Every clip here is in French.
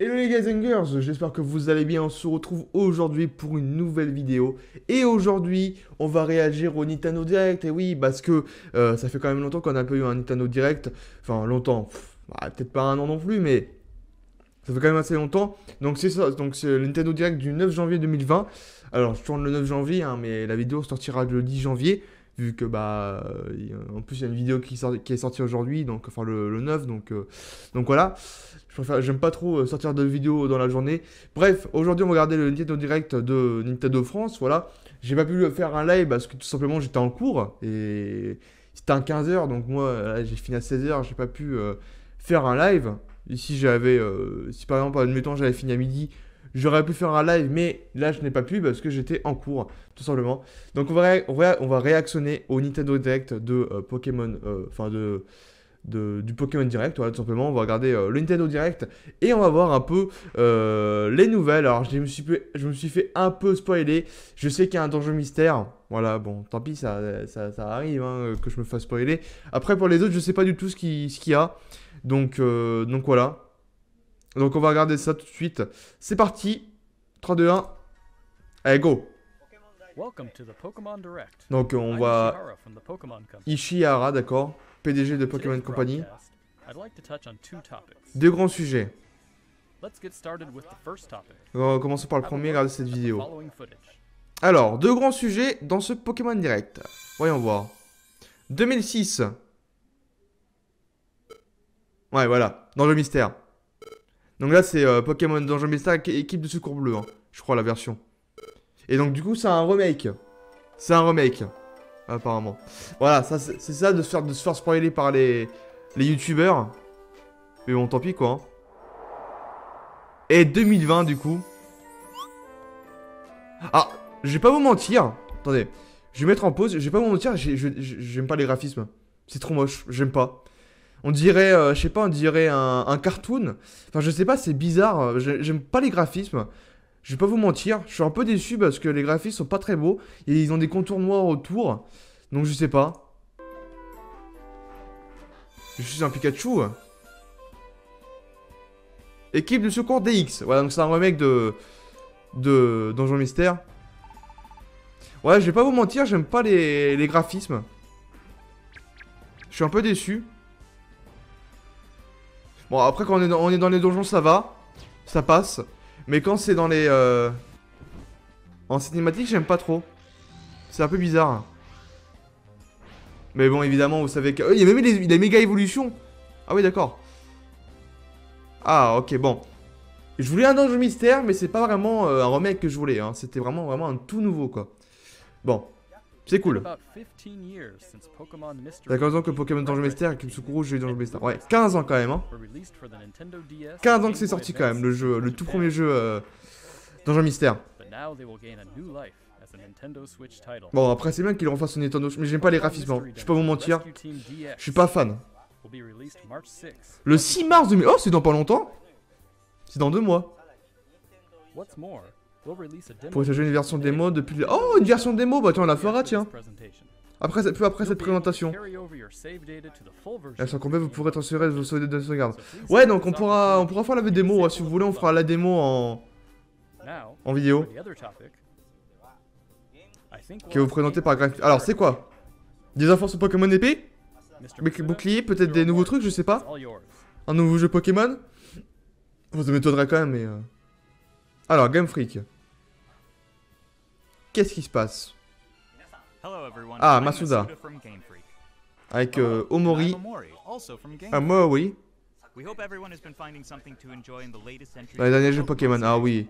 Hello les guys and girls, j'espère que vous allez bien. On se retrouve aujourd'hui pour une nouvelle vidéo. Et aujourd'hui, on va réagir au Nintendo Direct. Et oui, parce que ça fait quand même longtemps qu'on a pas eu un Nintendo Direct. Enfin, longtemps, peut-être pas un an non plus, mais ça fait quand même assez longtemps. Donc c'est ça, donc c'est le Nintendo Direct du 9 janvier 2020. Alors, je tourne le 9 janvier, hein, mais la vidéo sortira le 10 janvier. Vu que, en plus, il y a une vidéo qui est sortie aujourd'hui, donc, enfin, le 9, donc voilà. J'aime pas trop sortir de vidéos dans la journée. Bref, aujourd'hui, on va regarder le Nintendo Direct de Nintendo France, voilà. J'ai pas pu faire un live parce que tout simplement, j'étais en cours, et c'était à 15 h, donc moi, là, j'ai fini à 16 h, j'ai pas pu faire un live. Ici, si par exemple, admettons, j'avais fini à midi, j'aurais pu faire un live, mais là, je n'ai pas pu parce que j'étais en cours, tout simplement. Donc, on va réactionner au Nintendo Direct de Pokémon, du Pokémon Direct, voilà, tout simplement. On va regarder le Nintendo Direct et on va voir un peu les nouvelles. Alors, je me suis fait un peu spoiler. Je sais qu'il y a un donjon mystère. Voilà, bon, tant pis, ça arrive hein, que je me fasse spoiler. Après, pour les autres, je sais pas du tout ce qu'il y a. Donc voilà. Donc on va regarder ça tout de suite. C'est parti. 3, 2, 1. Allez, go. Donc on va... Ishihara, d'accord. PDG de Pokémon Company. Deux grands sujets. Commençons par le premier, regardez cette vidéo. Alors, deux grands sujets dans ce Pokémon Direct. Voyons voir. 2006. Ouais, voilà. Dans le mystère. Donc là, c'est Pokémon Donjon Mystère avec équipe de secours bleu, hein, je crois, la version. Et donc, du coup, c'est un remake. C'est un remake, apparemment. Voilà, c'est ça de se faire spoiler par les youtubeurs. Mais bon, tant pis, quoi. Hein. Et 2020, du coup. Ah, je vais pas vous mentir. Attendez, je vais mettre en pause. Je vais pas vous mentir, j'aime pas les graphismes. C'est trop moche, j'aime pas. On dirait, je sais pas, on dirait un cartoon. Enfin, je sais pas, c'est bizarre. J'aime pas les graphismes. Je vais pas vous mentir, je suis un peu déçu parce que les graphismes sont pas très beaux. Et ils ont des contours noirs autour. Donc je sais pas. Je suis un Pikachu. Équipe de secours DX. Voilà, donc c'est un remake de Donjon Mystère. Ouais, je vais pas vous mentir, j'aime pas les graphismes. Je suis un peu déçu. Bon, après, quand on est dans les donjons, ça va. Ça passe. Mais quand c'est dans les... En cinématique, j'aime pas trop. C'est un peu bizarre. Mais bon, évidemment, vous savez que... il y a même les méga évolutions. Ah oui, d'accord. Ah, ok, bon. Je voulais un donjon mystère, mais c'est pas vraiment un remake que je voulais. Hein. C'était vraiment un tout nouveau, quoi. Bon. C'est cool. T'as 15 ans que Pokémon Donjon Mystère et que Sukuru j'ai eu Donjon Mystère. Ouais, 15 ans quand même. Hein. 15 ans que c'est sorti quand même, le tout premier jeu Donjon Mystère. Bon, après, c'est bien qu'il refasse son Nintendo, mais j'aime pas les graphismes. Hein. Je vais pas vous mentir. Je suis pas fan. Le 6 mars 2000. Oh, c'est dans pas longtemps. C'est dans 2 mois. Pour télécharger une version démo depuis... Oh, une version démo. Bah tiens, on la fera, tiens. Après cette présentation. Et sans complet, vous pourrez transférer vos sauvegardes de sauvegarde. Ouais, donc on pourra faire la démo. Ouais, si vous voulez, on fera la démo en vidéo. Qui est vous présentée par Graphic. Alors, c'est quoi? Des infos sur Pokémon épée? Bouclier, peut-être des nouveaux trucs, je sais pas. Un nouveau jeu Pokémon? Ça m'étonnerait quand même, mais... Alors, Game Freak. Qu'est-ce qui se passe? Ah, Masuda. Avec Omori. Ah, Mori. Dans les derniers jeux Pokémon, ah oui.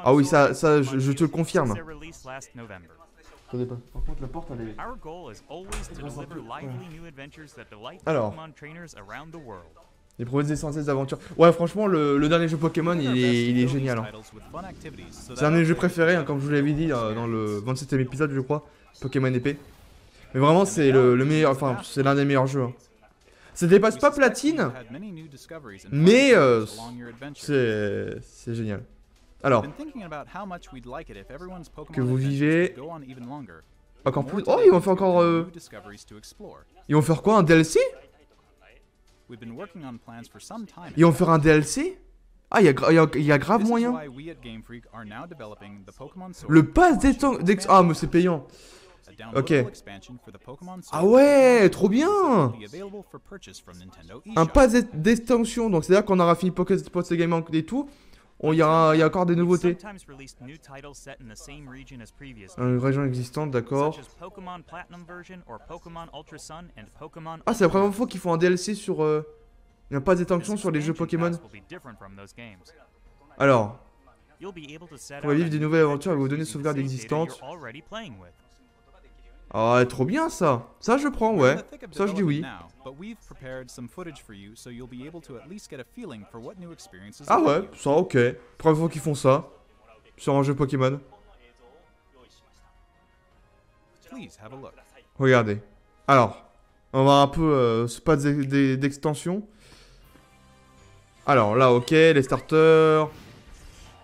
Ah oui, ça je te le confirme. Attendez pas. Par contre, la porte, elle est... Alors. Les promesses essentielles d'aventure. Ouais, franchement, le dernier jeu Pokémon, il est génial. Hein. C'est un de mes jeux préférés, hein, comme je vous l'avais dit dans le 27e épisode, je crois. Pokémon épée. Mais vraiment, c'est le meilleur. Enfin, c'est l'un des meilleurs jeux. Hein. Ça dépasse pas Platine, mais c'est génial. Alors, que vous vivez encore plus. Oh, ils vont faire encore. Ils vont faire quoi, un DLC? Ils vont faire un DLC? Ah, il y a grave moyen. Le pass Ah, mais c'est payant. Ok. Ah ouais, trop bien. Un pass d'extension. Donc c'est-à-dire qu'on aura fini Pokémon Game et tout. Il y a encore des nouveautés. Une région existante, d'accord. Ah, c'est la première fois qu'ils font un DLC sur... Il n'y a pas d'extension sur les jeux Pokémon. Alors, pour vivre des nouvelles aventures et vous donner sauvegarde existantes. Ah, ouais, trop bien ça. Ça, je prends, ouais. Ça, je dis oui. Ah ouais, ça, ok. Première fois qu'ils font ça. Sur un jeu Pokémon. Regardez. Alors, on va voir un peu ce pas d'extension. Alors là, ok, les starters.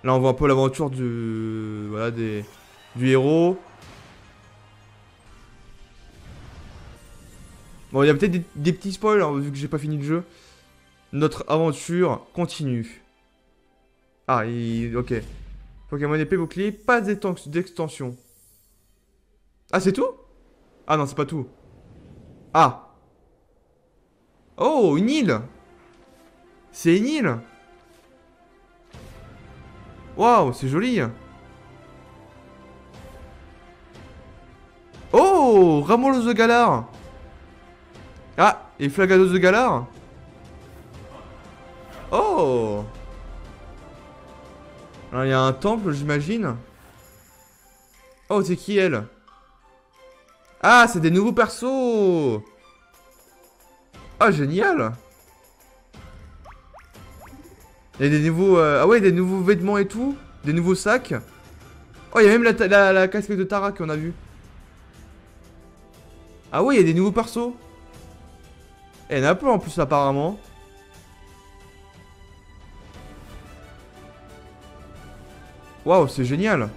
Là, on voit un peu l'aventure du... Voilà, du héros. Bon, il y a peut-être des petits spoils, hein, vu que j'ai pas fini le jeu. Notre aventure continue. Ah, ok. Pokémon épée bouclier, pas d'extension. Ah, c'est tout? Ah non, c'est pas tout. Ah. Oh, une île. C'est une île. Waouh, c'est joli. Oh, Ramolos de Galar. Ah, et Flagados de Galar. Oh. Alors, il y a un temple, j'imagine. Oh, c'est qui, elle? Ah, c'est des nouveaux persos. Ah, génial. Il y a des nouveaux... Ah ouais, des nouveaux vêtements et tout. Des nouveaux sacs. Oh, il y a même la casquette de Tara qu'on a vu. Ah ouais, il y a des nouveaux persos. Et il y en a peu en plus, apparemment. Waouh, c'est génial.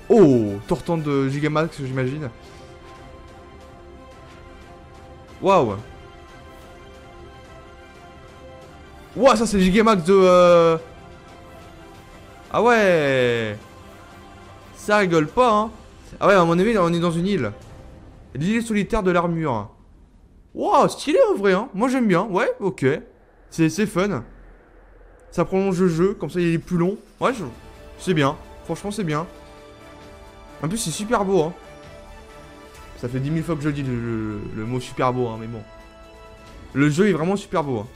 Oh, Tortant de Gigamax, j'imagine. Waouh. Waouh, ça c'est Gigamax de... Ah ouais. Ça rigole pas, hein. Ah ouais, à mon avis, on est dans une île. L'île solitaire de l'armure. Waouh, stylé en vrai, hein. Moi j'aime bien, ouais, ok. C'est fun. Ça prolonge le jeu, comme ça il est plus long. Ouais, c'est bien. Franchement, c'est bien. En plus, c'est super beau, hein. Ça fait 10 000 fois que je dis le mot super beau, hein, mais bon. Le jeu est vraiment super beau, hein.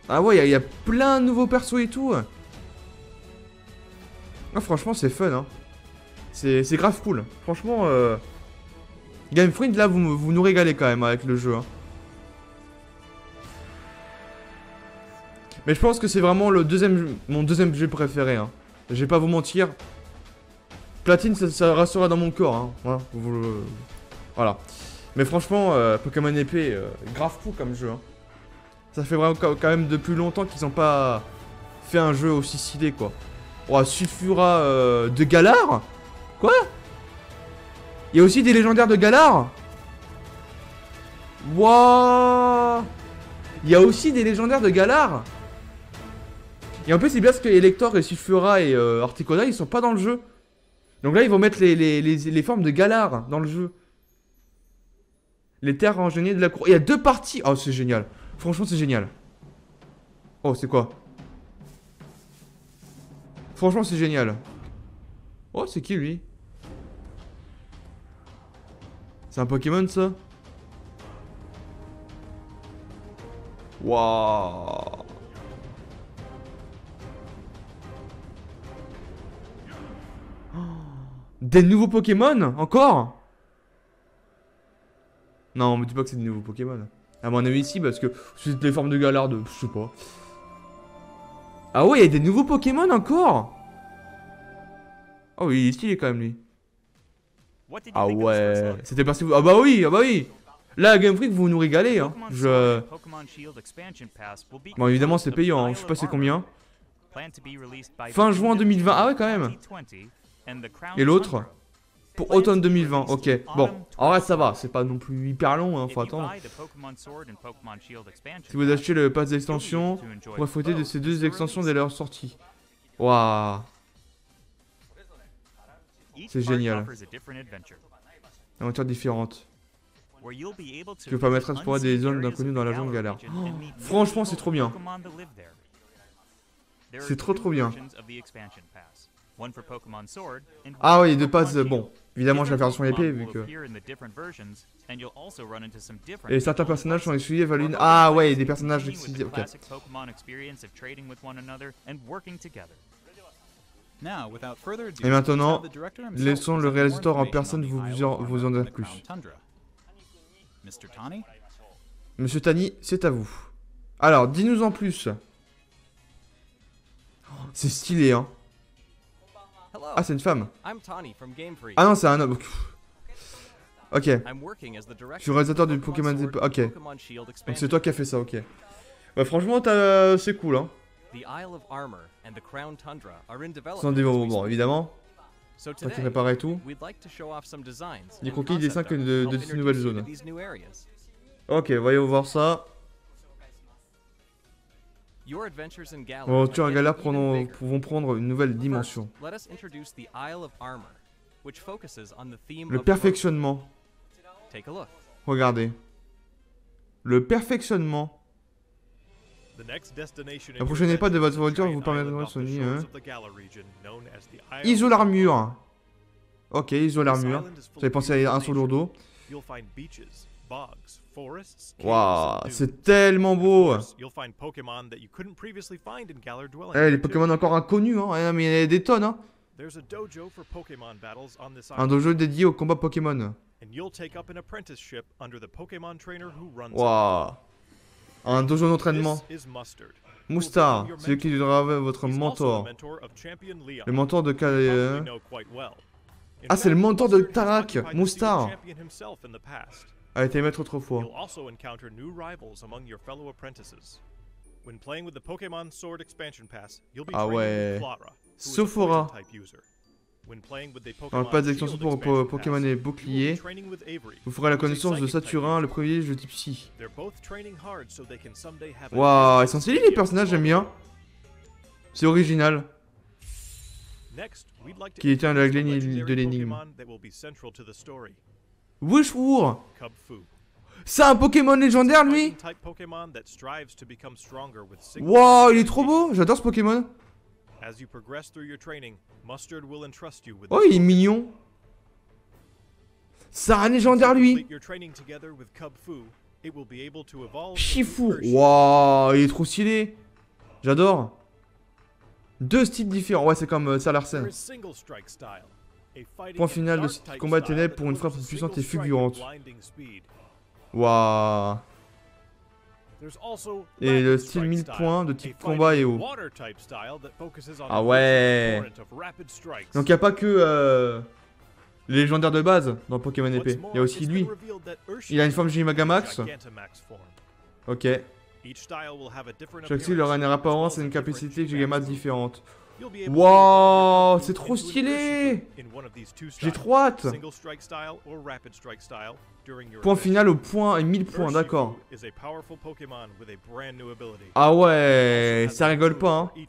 Ah ouais, il y a plein de nouveaux persos et tout. Ah, franchement, c'est fun, hein. C'est grave cool. Franchement, Game Freak, là, vous nous régalez quand même avec le jeu, hein. Mais je pense que c'est vraiment mon deuxième jeu préféré, hein. Je vais pas vous mentir. Platine, ça restera dans mon corps, hein. Voilà. Mais franchement, Pokémon épée, grave cool comme jeu, hein. Ça fait vraiment quand même depuis longtemps qu'ils n'ont pas fait un jeu aussi stylé, quoi. Oh, Sulfura de Galar? Quoi? Il y a aussi des légendaires de Galar? Wouah! Il y a aussi des légendaires de Galar? Et en plus, c'est bien parce que Elector et Sulfura et Articuno, ils sont pas dans le jeu. Donc là, ils vont mettre les formes de Galar dans le jeu. Les terres enchaînées de la cour. Il y a 2 parties. Oh, c'est génial. Franchement, c'est génial. Oh, c'est quoi? Franchement, c'est génial. Oh, c'est qui, lui? C'est un Pokémon, ça? Waouh. Des nouveaux Pokémon? Encore? Non, me dis pas que c'est des nouveaux Pokémon. À mon avis, ici, parce que c'est des formes de Galar de... Je sais pas. Ah ouais, il y a des nouveaux Pokémon encore? Oh oui, il est stylé quand même, lui. Ah ouais. C'était parce que vous... Ah bah oui, ah bah oui. Là, Game Freak, vous nous régalez, hein. Bon, évidemment, c'est payant, hein. Je sais pas c'est combien. Fin juin 2020. Ah ouais, quand même. Et l'autre? Pour automne 2020, ok. Bon, en vrai ça va, c'est pas non plus hyper long, hein, faut attendre. Si vous achetez le pass d'extension, profitez de ces deux extensions dès leur sortie. Waouh. C'est génial. Aventures différentes. Qui vous permettra d'explorer des zones d'inconnus dans la jungle galère. Oh, franchement, c'est trop bien. C'est trop bien. Ah oui, de passe, bon. Évidemment, j'ai la version épée, vu que... Et certains personnages sont exclusifs à l'une... Ah ouais, des personnages exclusifs, ok. Et maintenant, laissons le réalisateur en personne vous en dire plus. Monsieur Tani, c'est à vous. Alors, dis-nous en plus. Oh, c'est stylé, hein. Ah, c'est une femme. Ah non, c'est un homme. Ok. Je suis réalisateur du Pokémon... Ok. Donc c'est toi qui as fait ça, ok. Bah franchement, c'est cool, hein. Sans développement, évidemment. Toi qui préparais tout. Des croquis, des dessins de ces nouvelles zones. Ok, voyons voir ça. Vos aventures à galère vont prendre une nouvelle dimension. Le perfectionnement. Regardez. Le perfectionnement. La prochaine étape de votre voiture vous permettra de soigner. ISO l'armure. Ok, ISO l'armure. J'avais pensé à un sur lourdeau. Waouh, c'est tellement beau. Eh, les Pokémon encore inconnus, hein. Mais il y a des tonnes, hein. Un dojo dédié au combat Pokémon. Waouh. Un dojo d'entraînement. Moustar, celui qui devra votre mentor. Le mentor de Ah, c'est le mentor de Tarak, Moustar. A été maître autrefois. Ah ouais. Sophora. Dans le pass d'extension pour Pokémon et bouclier, vous ferez la connaissance de Saturin, le privilège de type Psy. Waouh, ils sont stylés les personnages, j'aime bien. C'est original. Qui était un de la glaine de l'énigme. Wishwood. C'est un Pokémon légendaire lui. Waouh, il est trop beau, j'adore ce Pokémon. Oh, il est mignon. C'est un légendaire lui. Chifou. Waouh, il est trop stylé. J'adore. Deux styles différents. Ouais, c'est comme Salarsen. Point final de ce combat ténèbres pour une frappe puissante et fulgurante. Waouh. Et le style 1000 points de type combat et eau. Ah ouais. Donc il n'y a pas que les légendaires de base dans Pokémon épée. Il y a aussi lui. Il a une forme Gigamax. Ok. Chaque style aura une apparence et une capacité Gigamax différente. Waouh, c'est trop stylé. J'ai trop hâte. Point final au point et 1000 points, d'accord. Ah ouais, ça rigole pas, hein. Une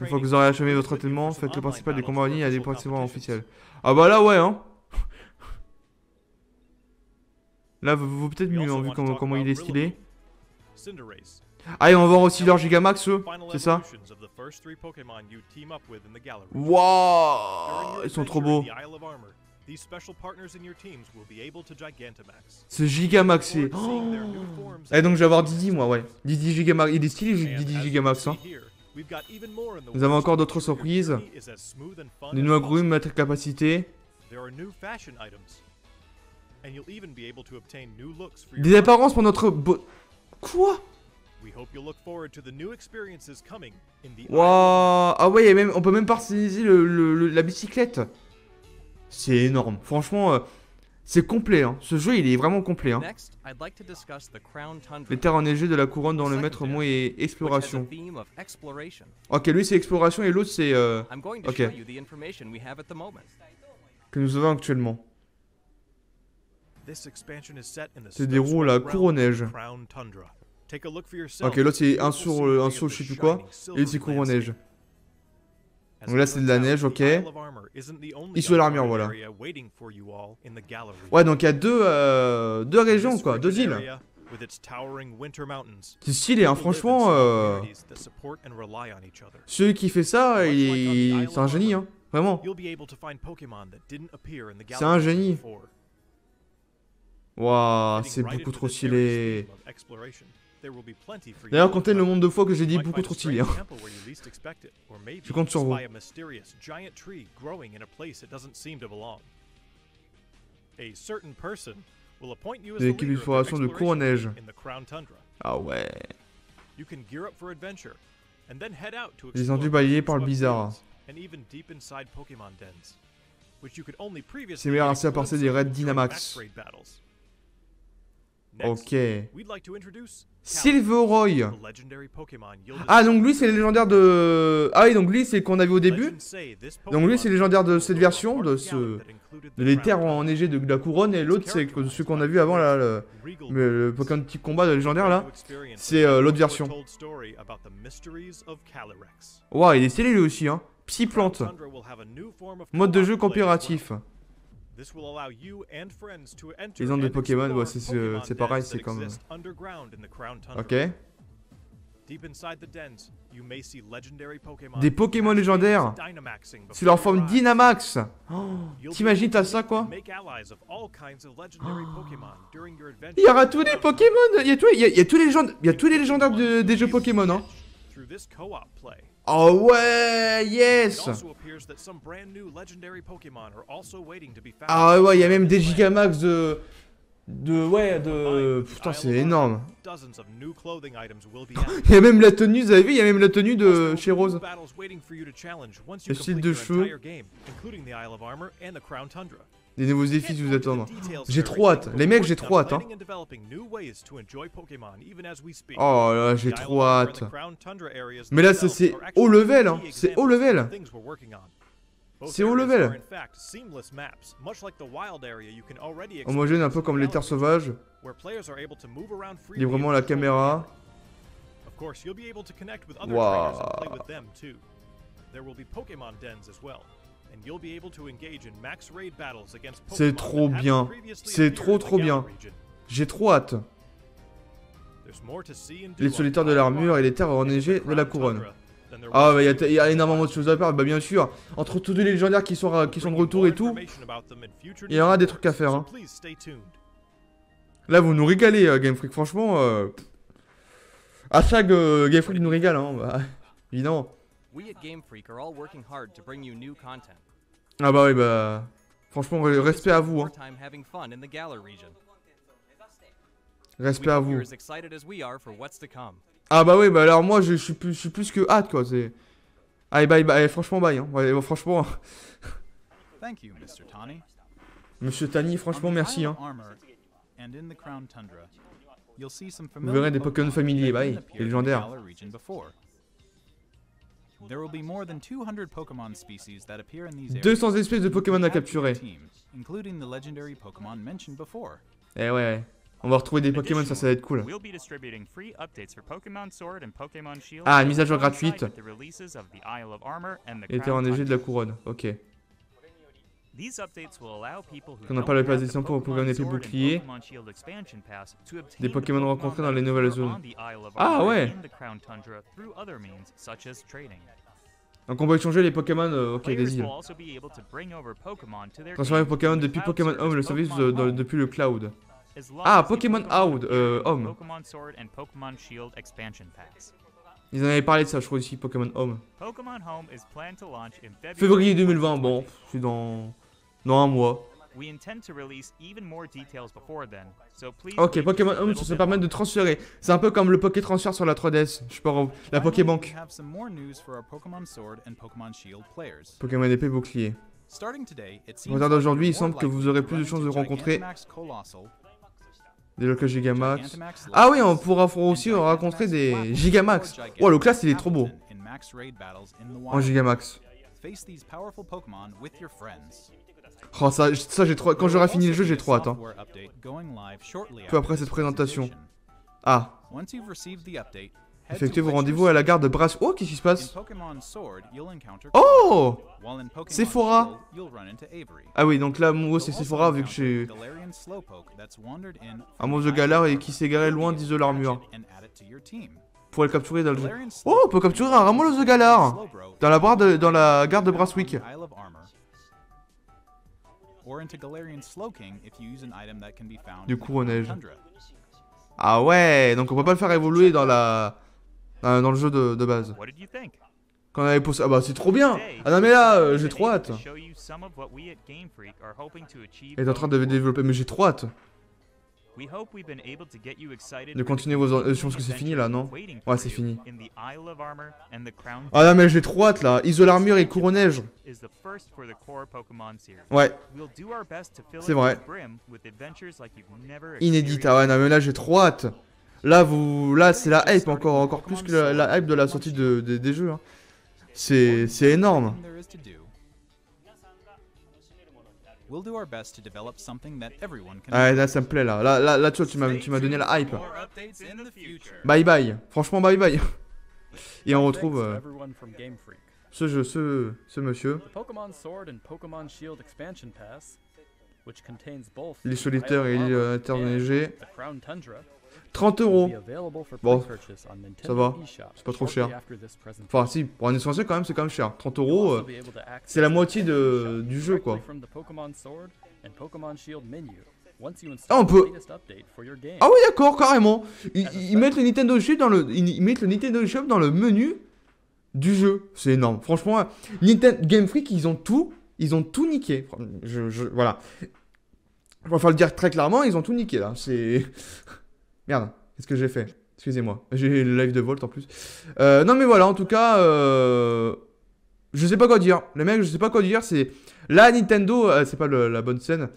fois que vous aurez achevé votre entraînement, faites le principal des combats en ligne à des participants officiels. Ah bah là, ouais, hein. Là, vaut peut-être mieux, hein, vu comment il est stylé. Ah, et on va voir aussi leur Gigamax, eux, c'est ça? Waouh, ils sont trop beaux. C'est Gigamaxé. Oh. Et donc je vais avoir Didi, moi, ouais. Didi Gigamax, il est stylé, Didi Gigamax, hein. Nous avons encore d'autres surprises. Des nouveaux grooms, notre capacité. Des apparences pour notre... Quoi? Waouh. Ah ouais, même, on peut même personnaliser la bicyclette. C'est énorme. Franchement, C'est complet, hein. Ce jeu, il est vraiment complet, hein. Les terres enneigées de la couronne dans le maître mot et exploration. Ok, lui c'est exploration et l'autre c'est... Ok. Que nous avons actuellement. Se déroule la couronne neige. Ok, l'autre c'est un sur je sais plus quoi. Et l'autre c'est couronne neige. Donc là c'est de la neige, ok. Issu de l'armure, voilà. Ouais, donc il y a deux régions quoi, deux îles. C'est stylé, hein, franchement. Celui qui fait ça, c'est un génie, hein, vraiment. C'est un génie. Waouh, c'est beaucoup trop stylé. D'ailleurs, comptez le nombre de fois que j'ai dit beaucoup trop stylé. Hein. Je compte sur vous. L'équipe d'exploration de couronne neige. Ah ouais. Les endus balayés par le bizarre. C'est meilleur ainsi à passer des raids Dynamax. Ok. Silveroy. Ah, donc lui c'est le légendaire de... Ah oui, donc lui c'est qu'on a vu au début. Donc lui c'est le légendaire de cette version, de les terres enneigées de la couronne. Et l'autre c'est celui qu'on a vu avant là, le Pokémon de type combat de légendaire là. C'est l'autre version. Waouh, il est stylé lui aussi, hein. Psy-plante. Mode de jeu coopératif. Les ondes de Pokémon, ouais, c'est pareil, c'est comme... Ok. Des Pokémon légendaires. C'est leur forme Dynamax. Oh, t'imagines, t'as ça quoi? Il y aura tous les Pokémon. Il y a tous les légendaires des jeux Pokémon, hein. Oh ouais, yes. Ah ouais, il y a même des Gigamax putain, c'est énorme. Il y a même la tenue, vous avez vu, il y a même la tenue de chez Rose. Le style de cheveux. Des nouveaux défis vous attendent. J'ai trop hâte. Les mecs, j'ai trop hâte. Hein. Oh là, j'ai trop hâte. Mais là, c'est haut level. Hein. C'est haut level. C'est haut level. Homogène, un peu comme les terres sauvages. Librement la caméra. Waouh. C'est trop bien. C'est trop bien. J'ai trop hâte. Les solitaires de l'armure et les terres enneigées de la couronne. Ah bah il y a énormément de choses à faire, bah bien sûr. Entre tous les légendaires qui sont de retour et tout, il y aura des trucs à faire. Hein. Là vous nous régalez Game Freak, franchement. Hashtag Game Freak nous régale, hein, bah, évidemment. Ah bah oui, bah... Franchement, respect à vous, hein. Respect à vous. Ah bah oui, bah alors moi, je suis plus que hâte, quoi, c'est... Allez, bye, franchement, bye, hein. Ouais, franchement... Monsieur Tani, franchement, merci, hein. Vous verrez des Pokémon familiers, bye, les légendaires. 200 espèces de Pokémon à capturer. Eh ouais, on va retrouver des Pokémon, ça va être cool. Ah, mise à jour gratuite. Et terre enneigée de la couronne, ok. On n'a pas la place d'édition pour Pokémon épée bouclier. Des Pokémon rencontrés dans les nouvelles zones. Ah ouais. Donc on peut échanger les Pokémon, ok, des îles. Transformer les Pokémon depuis Pokémon Home, le service depuis le cloud. Ah, Pokémon Home. Ils en avaient parlé de ça, je crois ici, Pokémon Home. Février 2020, bon, c'est dans un mois. Ok, Pokémon Home, ça permet de transférer. C'est un peu comme le Poké Transfert sur la 3DS. Je sais pas, la Pokébank. Pokémon épée bouclier. Regardez aujourd'hui, il semble que vous aurez plus de chances de rencontrer des locaux Gigamax. Ah oui, on pourra aussi rencontrer des Gigamax. Oh, le class, il est trop beau. En Gigamax. Oh, ça j'ai trop... Quand j'aurai fini le jeu, j'ai trop hâte. Hein. Peu après cette présentation. Ah. Effectuez vos rendez-vous à la gare de Brass. Oh, qu'est-ce qui se passe? Oh, Sephora. Ah oui, donc là, mon c'est Sephora, vu que j'ai un monstre de galère et qui s'est garé loin d'Isola Armure. Pour le capturer dans le jeu. Oh, on peut capturer un Ramolos de galère dans la gare de Brasswick. Du couronnage. Ah ouais, donc on peut pas le faire évoluer dans le jeu de base. Quand on avait posé... Ah bah c'est trop bien. Ah non mais là, j'ai trop hâte. Elle est en train de développer, mais j'ai trop hâte. De continuer vos... je pense que c'est fini là, non? Ouais, c'est fini. Ah non mais j'ai trop hâte là. Isole Armure et Couronnage. Ouais. C'est vrai. Inédite. Ah ouais, non mais là j'ai trop hâte. Là, c'est la hype encore plus que la hype de la sortie des jeux. Hein. C'est énorme. Ah là ça me plaît là. Là tu vois, tu m'as donné la hype. Bye bye. Franchement bye bye. Et on retrouve ce monsieur. Les solitaires et l'île interneigée. 30 €. Bon, ça va, c'est pas trop cher. Enfin si, pour un essentiel quand même c'est quand même cher. 30 €, c'est la moitié du jeu quoi. Ah on peut... Ah oui d'accord, carrément. Ils mettent le Nintendo Shop dans le menu du jeu. C'est énorme. Franchement, Game Freak, ils ont tout niqué. Voilà. Il va falloir le dire très clairement, ils ont tout niqué là. C'est... Merde, qu'est-ce que j'ai fait? Excusez-moi, j'ai le live de Volt en plus. Non mais voilà, en tout cas, je sais pas quoi dire. Les mecs, je sais pas quoi dire. C'est là Nintendo, c'est pas la bonne scène.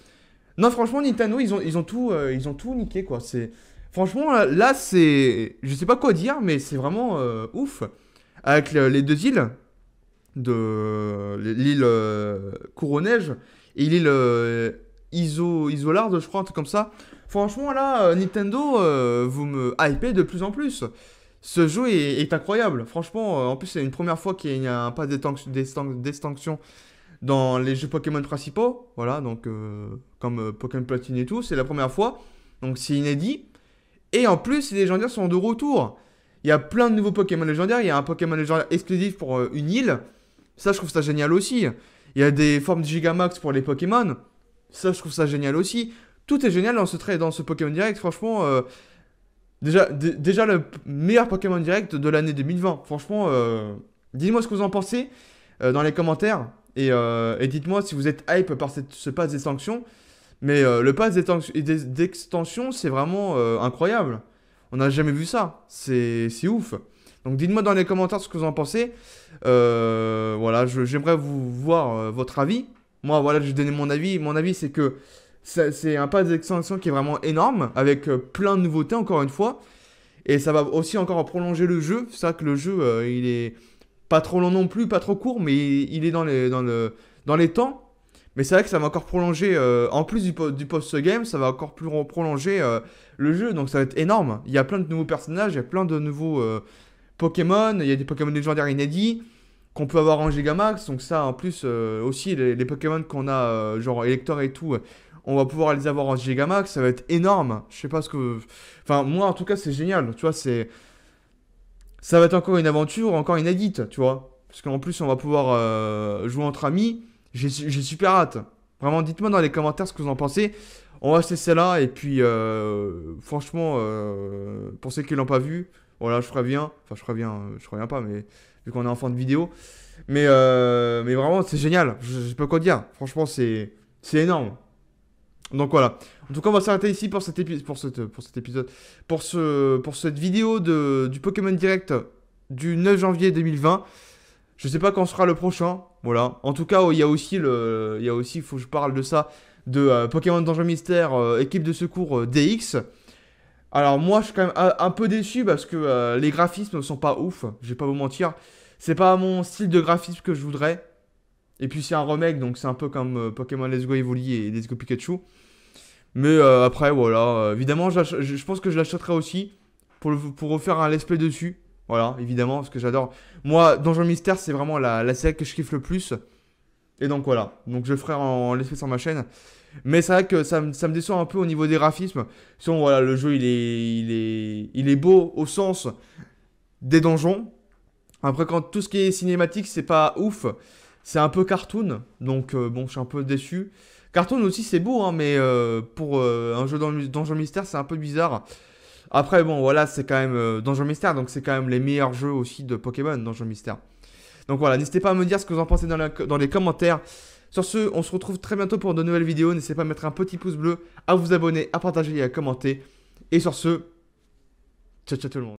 Non, franchement, Nintendo, ils ont tout niqué quoi. C'est franchement là, c'est, je sais pas quoi dire, mais c'est vraiment ouf. Avec les deux îles de l'île Couronnage et l'île Isolard, je crois, un truc comme ça. Franchement, là, Nintendo, vous me hypez de plus en plus. Ce jeu est incroyable. Franchement, en plus, c'est une première fois qu'il y a un pas d'extinction dans les jeux Pokémon principaux. Voilà, donc, comme Pokémon Platine et tout, c'est la première fois. Donc, c'est inédit. Et en plus, les légendaires sont de retour. Il y a plein de nouveaux Pokémon légendaires. Il y a un Pokémon légendaire exclusif pour une île. Ça, je trouve ça génial aussi. Il y a des formes de Gigamax pour les Pokémon. Ça, je trouve ça génial aussi. Tout est génial dans ce Pokémon Direct, franchement. Déjà le meilleur Pokémon Direct de l'année 2020. Franchement, dites-moi ce que vous en pensez dans les commentaires. Et dites-moi si vous êtes hype par ce pass d'extension. Mais le pass d'extension, c'est vraiment incroyable. On n'a jamais vu ça. C'est ouf. Donc dites-moi dans les commentaires ce que vous en pensez. Voilà, j'aimerais vous voir votre avis. Moi, voilà, j'ai donné mon avis. Mon avis, c'est que c'est un pass d'extension qui est vraiment énorme, avec plein de nouveautés, encore une fois. Et ça va aussi encore prolonger le jeu. C'est vrai que le jeu, il est pas trop long non plus, pas trop court, mais il est dans les temps. Mais c'est vrai que ça va encore prolonger, en plus du post-game, ça va encore plus prolonger le jeu. Donc ça va être énorme. Il y a plein de nouveaux personnages, il y a plein de nouveaux Pokémon. Il y a des Pokémon légendaires inédits qu'on peut avoir en Gigamax. Donc ça, en plus, aussi, les Pokémon qu'on a, genre Elector et tout... on va pouvoir les avoir en Gigamax, ça va être énorme. Je sais pas ce que... Enfin, moi, en tout cas, c'est génial. Tu vois, ça va être encore une aventure, encore inédite, tu vois. Parce qu'en plus, on va pouvoir jouer entre amis. J'ai super hâte. Vraiment, dites-moi dans les commentaires ce que vous en pensez. On va cesser là. Et puis, franchement, pour ceux qui l'ont pas vu, voilà, je ferai bien. Enfin, je reviens pas, mais vu qu'on est en fin de vidéo. Mais vraiment, c'est génial. Je sais pas quoi dire. Franchement, c'est énorme. Donc voilà. En tout cas, on va s'arrêter ici pour cette vidéo du Pokémon Direct du 9 janvier 2020. Je sais pas quand sera le prochain, voilà. En tout cas, il y a aussi il faut que je parle de ça, de Pokémon Donjon Mystère, équipe de secours DX. Alors moi, je suis quand même un peu déçu parce que les graphismes ne sont pas ouf, je vais pas vous mentir. C'est pas mon style de graphisme que je voudrais. Et puis c'est un remake, donc c'est un peu comme Pokémon Let's Go Evoli et Let's Go Pikachu. Mais après, voilà, évidemment, je pense que je l'achèterai aussi pour refaire un let's play dessus. Voilà, évidemment, parce que j'adore. Moi, Donjon Mystère, c'est vraiment la série que je kiffe le plus. Et donc voilà, donc je le ferai en let's play sur ma chaîne. Mais c'est vrai que ça me déçoit un peu au niveau des graphismes. Sinon, voilà, le jeu, il est beau au sens des donjons. Après, quand tout ce qui est cinématique, c'est pas ouf. C'est un peu cartoon. Donc, bon, je suis un peu déçu. Cartoon aussi, c'est beau, hein, mais pour un jeu dans Donjon Mystère, c'est un peu bizarre. Après, bon, voilà, c'est quand même Donjon Mystère. Donc, c'est quand même les meilleurs jeux aussi de Pokémon, Donjon Mystère. Donc, voilà, n'hésitez pas à me dire ce que vous en pensez dans les commentaires. Sur ce, on se retrouve très bientôt pour de nouvelles vidéos. N'hésitez pas à mettre un petit pouce bleu, à vous abonner, à partager et à commenter. Et sur ce, ciao ciao tout le monde.